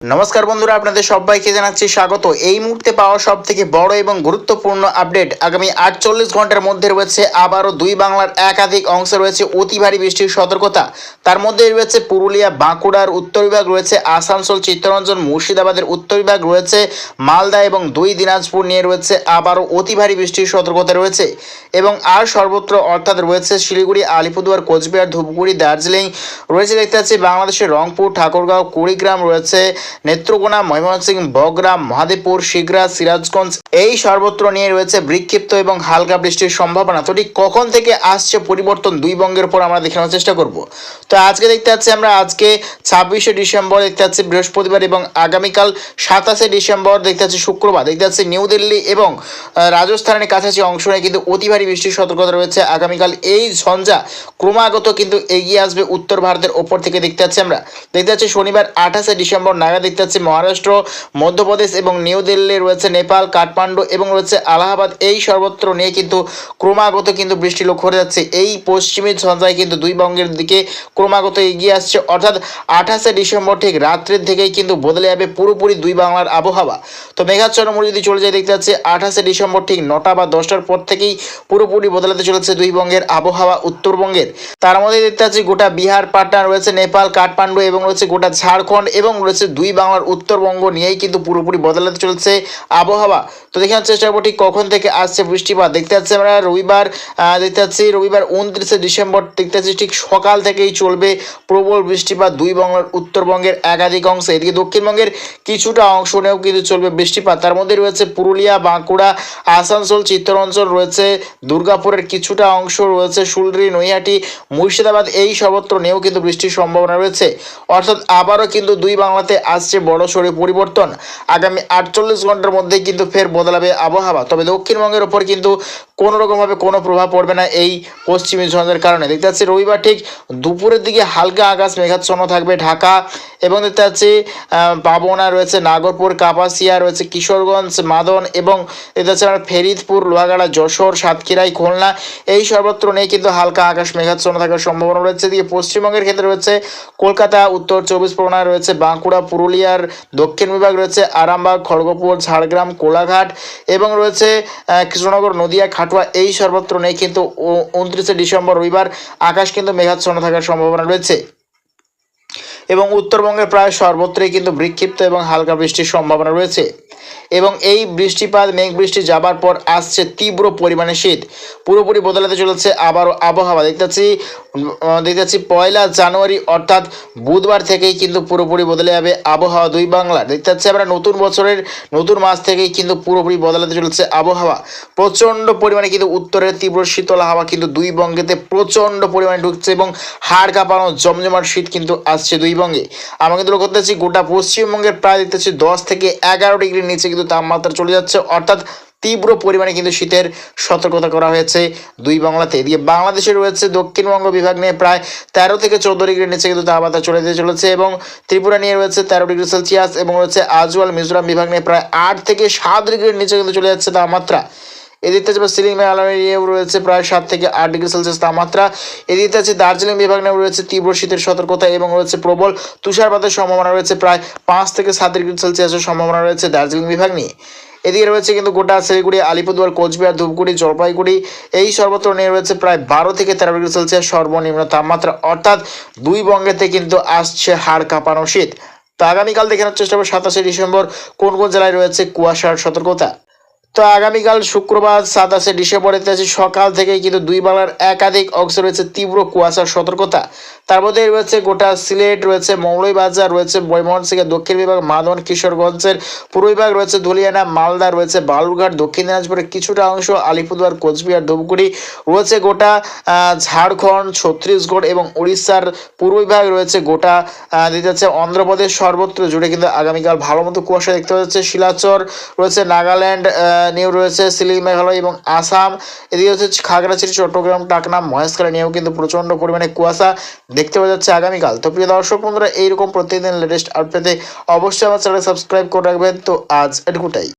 নমস্কার বন্ধুরা, আপনাদের সবাইকে জানাচ্ছি স্বাগত। এই মুহূর্তে পাওয়া সব থেকে বড় এবং গুরুত্বপূর্ণ আপডেট, আগামী 48 ঘন্টার মধ্যে রয়েছে আবারও দুই বাংলার একাধিক অংশে রয়েছে অতি ভারী বৃষ্টির সতর্কতা। তার মধ্যে রয়েছে পুরুলিয়া, বাঁকুড়ার উত্তর বিভাগ, রয়েছে আসানসোল, চিত্তরঞ্জন, মুর্শিদাবাদের উত্তর বিভাগ, রয়েছে মালদা এবং দুই দিনাজপুর নিয়ে রয়েছে আবারও অতি ভারী বৃষ্টির সতর্কতা রয়েছে। এবং আর সর্বত্র অর্থাৎ রয়েছে শিলিগুড়ি, আলিপুরদুয়ার, কোচবিহার, ধূপগুড়ি, দার্জিলিং, রয়েছে দেখতে পাচ্ছি বাংলাদেশের রংপুর, ঠাকুরগাঁও, কুড়িগ্রাম, রয়েছে নেত্রকোনা, ময়মনসিংহ, বগুড়া, মহাদেবপুর, শিগরা, সিরাজগঞ্জ, এই সর্বত্র নিয়ে রয়েছে বিক্ষিপ্ত এবং হালকা বৃষ্টির সম্ভাবনা। তো ঠিক কখন থেকে আসছে পরিবর্তন দুই বঙ্গের উপর আমরা দেখানোর চেষ্টা করব। তো আজকে দেখতে পাচ্ছি আমরা আজকে 26শে ডিসেম্বর দেখতে পাচ্ছি বৃহস্পতিবার, এবং আগামীকাল 27শে ডিসেম্বর দেখতে পাচ্ছি শুক্রবার। দেখতে পাচ্ছি নিউ দিল্লি এবং রাজস্থানের কাছাকাছি অংশ নিয়ে কিন্তু অতি ভারী বৃষ্টির সতর্কতা রয়েছে। আগামীকাল এই ঝঞ্ঝা ক্রমাগত কিন্তু এগিয়ে আসবে উত্তর ভারতের ওপর থেকে। দেখতে পাচ্ছি আমরা দেখতে পাচ্ছি শনিবার 28শে ডিসেম্বর নাগাদ দেখতে পাচ্ছি মহারাষ্ট্র, মধ্যপ্রদেশ এবং নিউ দিল্লি, রয়েছে নেপাল, কাঠমান্ডু এবং রয়েছে আলাহাবাদ, এই সর্বত্র নিয়ে কিন্তু ক্রমাগত কিন্তু বৃষ্টি লক্ষ্য করা যাচ্ছে। এই পশ্চিমী ঝঞ্ঝায় কিন্তু দুই বঙ্গের দিকে ক্রমাগত এগিয়ে আসছে, অর্থাৎ 28শে ডিসেম্বর ঠিক রাত্রের থেকেই কিন্তু বদলে যাবে পুরোপুরি দুই বাংলার আবহাওয়া। তো মেঘাচ্ছন্ন মোড় যদি চলে যায় দেখতে পাচ্ছি 28শে ডিসেম্বর ঠিক 9টা বা 10টার পর থেকেই পুরোপুরি বদলাতে চলেছে দুই বঙ্গের আবহাওয়া উত্তরবঙ্গের। তার মধ্যে দেখতে পাচ্ছি গোটা বিহার, পাটনা, রয়েছে নেপাল, কাঠমান্ডু এবং রয়েছে গোটা ঝাড়খণ্ড এবং রয়েছে দুই বাংলার উত্তরবঙ্গ নিয়েই কিন্তু পুরোপুরি বদলাতে চলেছে আবহাওয়া। তো দেখার চেষ্টা করবো ঠিক কখন থেকে আসছে বৃষ্টিপাত। দেখতে পাচ্ছি আমরা রবিবার, দেখতে পাচ্ছি রবিবার 29শে ডিসেম্বর দেখতে পাচ্ছি ঠিক সকাল থেকেই চলবে প্রবল বৃষ্টিপাত দুই বাংলার উত্তরবঙ্গের একাধিক অংশে। এদিকে দক্ষিণবঙ্গের কিছুটা অংশ নিয়েও কিন্তু চলবে বৃষ্টিপাত। তার মধ্যে রয়েছে পুরুলিয়া, বাঁকুড়া, আসানসোল, চিত্তরঞ্জন, রয়েছে দুর্গাপুরের কিছুটা অংশ, রয়েছে শুলরি, নৈহাটি, মুর্শিদাবাদ, এই সর্বত্র নিয়েও কিন্তু বৃষ্টির সম্ভাবনা রয়েছে। অর্থাৎ আবারও কিন্তু দুই বাংলাতে আসছে বড় সড়ো পরিবর্তন। আগামী 48 ঘন্টার মধ্যে কিন্তু ফের বদলাবে আবহাওয়া। তবে দক্ষিণবঙ্গের ওপর কিন্তু কোনো রকমভাবে কোনো প্রভাব পড়বে না এই পশ্চিমী ঝঞ্ঝার কারণে। দেখতে পাচ্ছি রবিবার ঠিক দুপুরের দিকে হালকা আকাশ মেঘাচ্ছন্ন থাকবে ঢাকা এবং দেখতে পাচ্ছি পাবনা, রয়েছে নাগরপুর, কাপাসিয়া, রয়েছে কিশোরগঞ্জ, মাদন এবং দেখতে পাচ্ছি আমরা ফেরিদপুর, লোহাগাড়া, যশোর, সাতক্ষীরাই, খুলনা, এই সর্বত্র নিয়ে কিন্তু হালকা আকাশ মেঘাচ্ছন্ন থাকার সম্ভাবনা রয়েছে। এদিকে পশ্চিমবঙ্গের ক্ষেত্রে রয়েছে কলকাতা, উত্তর চব্বিশ পরগনা, রয়েছে বাঁকুড়া, পুরুলিয়ার দক্ষিণ বিভাগ, রয়েছে আরামবাগ, খড়গপুর, ঝাড়গ্রাম, কোলাঘাট এবং রয়েছে কৃষ্ণনগর, নদিয়া, খাটুয়া, এই সর্বত্র নেই কিন্তু 29শে ডিসেম্বর রবিবার আকাশ কিন্তু মেঘাচ্ছন্ন থাকার সম্ভাবনা রয়েছে। এবং উত্তরবঙ্গের প্রায় সর্বত্রই কিন্তু বিক্ষিপ্ত এবং হালকা বৃষ্টির সম্ভাবনা রয়েছে। এবং এই বৃষ্টিপাত মেঘ বৃষ্টি যাবার পর আসছে তীব্র পরিমাণে শীত, পুরোপুরি বদলাতে চলেছে আবারও আবহাওয়া। দেখতে পাচ্ছি 1 জানুয়ারি অর্থাৎ বুধবার থেকেই কিন্তু পুরোপুরি বদলে যাবে আবহাওয়া দুই বাংলার। দেখতে পাচ্ছি আমরা নতুন বছরের নতুন মাস থেকেই কিন্তু পুরোপুরি বদলাতে চলেছে আবহাওয়া। প্রচণ্ড পরিমাণে কিন্তু উত্তরের তীব্র শীতল হাওয়া কিন্তু দুই বঙ্গেতে প্রচণ্ড পরিমাণে ঢুকছে এবং হাড় কাঁপানো জমজমাট শীত কিন্তু আসছে দুই বঙ্গে। আমরা কিন্তু লক্ষ্য করতেছি গোটা পশ্চিমবঙ্গের প্রায় দেখতেছি 10 থেকে 11 ডিগ্রির নিচে কিন্তু তাপমাত্রা চলে যাচ্ছে, অর্থাৎ তীব্র পরিমাণে কিন্তু শীতের সতর্কতা করা হয়েছে দুই বাংলাতে। এদিকে বাংলাদেশে রয়েছে দক্ষিণবঙ্গ বিভাগ নিয়ে প্রায় 13 থেকে 14 ডিগ্রির নিচে কিন্তু তাপমাত্রা চলে যেতে চলেছে এবং ত্রিপুরা নিয়ে রয়েছে 13 ডিগ্রি সেলসিয়াস এবং রয়েছে আজওয়াল, মিজোরাম বিভাগ নিয়ে প্রায় 8 থেকে 7 ডিগ্রির নিচে কিন্তু চলে যাচ্ছে তাপমাত্রা। এদিকে সিলিং মেঘালয়েও রয়েছে প্রায় 7 থেকে 8 ডিগ্রি সেলসিয়াস তাপমাত্রা। এদিকে আছে দার্জিলিং বিভাগ নিয়ে রয়েছে তীব্র শীতের সতর্কতা এবং রয়েছে প্রবল তুষারপাতের সম্ভাবনা রয়েছে, প্রায় 5 থেকে 7 ডিগ্রি সেলসিয়াসের সম্ভাবনা রয়েছে দার্জিলিং বিভাগ নিয়ে। এদিকে রয়েছে কিন্তু গোটা শিলিগুড়ি, আলিপুরদুয়ার, কোচবিহার, ধূপগুড়ি, জলপাইগুড়ি, এই সর্বত্র নিয়ে রয়েছে প্রায় 12 থেকে 13 ডিগ্রি সেলসিয়াস সর্বনিম্ন তাপমাত্রা, অর্থাৎ দুই বঙ্গেতে কিন্তু আসছে হাড় কাঁপানো শীত। তো আগামীকাল দেখানোর চেষ্টা করবো 27শে ডিসেম্বর কোন কোন জেলায় রয়েছে কুয়াশার সতর্কতা। তো আগামীকাল শুক্রবার 27শে ডিসেম্বর ইত্যাদি সকাল থেকেই কিন্তু দুই বাংলার একাধিক অংশে রয়েছে তীব্র কুয়াশার সতর্কতা। তার মধ্যে রয়েছে গোটা সিলেট, রয়েছে মৌলভীবাজার, রয়েছে ময়মনসিংহের দক্ষিণ বিভাগ, মাদন, কিশোরগঞ্জের পূর্ব বিভাগ, রয়েছে ধুলিয়ানা, মালদা, রয়েছে বালুরঘাট, দক্ষিণ দিনাজপুরের কিছুটা অংশ, আলিপুরদুয়ার, কোচবিহার, ধূপগুড়ি, রয়েছে গোটা ঝাড়খণ্ড, ছত্তিশগড় এবং উড়িষ্যার পূর্ব বিভাগ, রয়েছে গোটা দিতে যাচ্ছে অন্ধ্রপ্রদেশ, সর্বত্র জুড়ে কিন্তু আগামীকাল ভালো মতো কুয়াশা দেখতে পাওয়া যাচ্ছে। শিলাচর, রয়েছে নাগাল্যান্ড নিয়েও রয়েছে সিলিং মেঘালয় এবং আসাম। এদিকে হচ্ছে খাগড়াছড়ি, চট্টগ্রাম, টাকনা, মহেশখালী নিয়েও কিন্তু প্রচণ্ড পরিমাণে কুয়াশা দেখতে পাওয়া যাচ্ছে আগামীকাল। তো প্রিয় দর্শক বন্ধুরা, এইরকম প্রতিদিন লেটেস্ট আপডেট পেতে অবশ্যই আমার চ্যানেল সাবস্ক্রাইব করে রাখবেন। তো আজ এটুকুটাই।